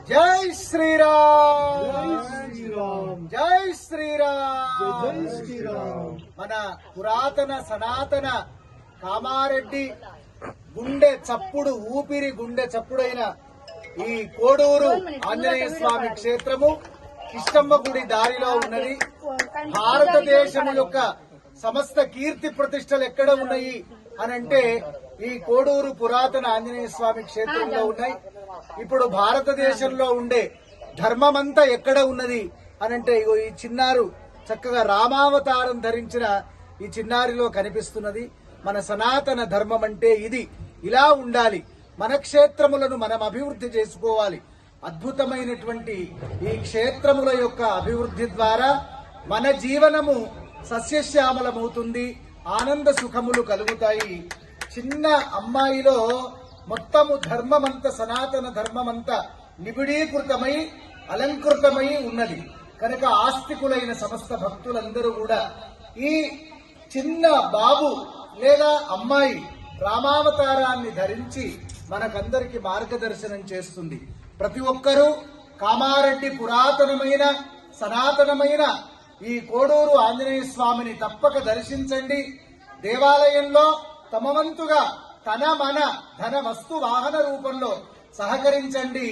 జై శ్రీరామ్, జై శ్రీరామ్. మన పురాతన సనాతన కామారెడ్డి గుండె చప్పుడు ఊపిరి గుండె చప్పుడైన ఈ కోడూరు ఆంజనేయ స్వామి క్షేత్రము కిష్టమ్మ గుడి దారిలో ఉన్నది. భారతదేశం యొక్క సమస్త కీర్తి ప్రతిష్టలు ఎక్కడ ఉన్నాయి అనంటే ఈ కోడూరు పురాతన ఆంజనేయ స్వామి క్షేత్రంలో ఉన్నాయి. ఇప్పుడు భారతదేశంలో ఉండే ధర్మమంతా ఎక్కడ ఉన్నది అనంటే ఇగో ఈ చిన్నారు చక్కగా రామావతారం ధరించిన ఈ చిన్నారిలో కనిపిస్తున్నది. మన సనాతన ధర్మం అంటే ఇది, ఇలా ఉండాలి. మన క్షేత్రములను మనం అభివృద్ధి చేసుకోవాలి. అద్భుతమైనటువంటి ఈ క్షేత్రముల యొక్క అభివృద్ధి ద్వారా మన జీవనము సస్యశ్యామలమవుతుంది, ఆనంద సుఖములు కలుగుతాయి. చిన్న అమ్మాయిలో మొత్తము ధర్మమంతా, సనాతన ధర్మమంతా నిబిడీకృతమై అలంకృతమై ఉన్నది కనుక ఆస్తికులైన సమస్త భక్తులందరూ కూడా ఈ చిన్న బాబు లేదా అమ్మాయి రామావతారాన్ని ధరించి మనకందరికి మార్గదర్శనం చేస్తుంది. ప్రతి ఒక్కరూ కామారెడ్డి పురాతనమైన సనాతనమైన ఈ కోడూరు ఆంజనేయ స్వామిని తప్పక దర్శించండి. దేవాలయంలో తమ వంతుగా తన మన ధన వస్తు వాహన రూపంలో సహకరించండి.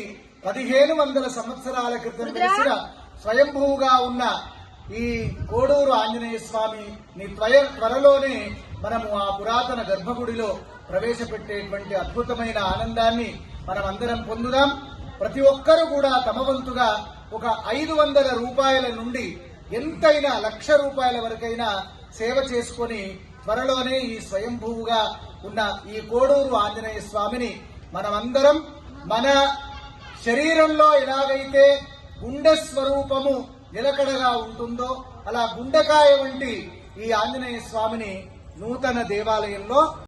1500 సంవత్సరాల క్రితం తెలిసిన స్వయంభూగా ఉన్న ఈ కోడూరు ఆంజనేయ స్వామిని త్వరలోనే మనము ఆ పురాతన గర్భగుడిలో ప్రవేశపెట్టేటువంటి అద్భుతమైన ఆనందాన్ని మనం అందరం పొందుదాం. ప్రతి ఒక్కరూ కూడా తమ వంతుగా ఒక 500 రూపాయల నుండి ఎంతైనా 1,00,000 రూపాయల వరకైనా సేవ చేసుకుని త్వరలోనే ఈ స్వయంభూగా ఉన్న ఈ కోడూరు ఆంజనేయ స్వామిని మనమందరం మన శరీరంలో ఎలాగైతే గుండె స్వరూపము నిలకడగా ఉంటుందో అలా గుండెకాయ వంటి ఈ ఆంజనేయ స్వామిని నూతన దేవాలయంలో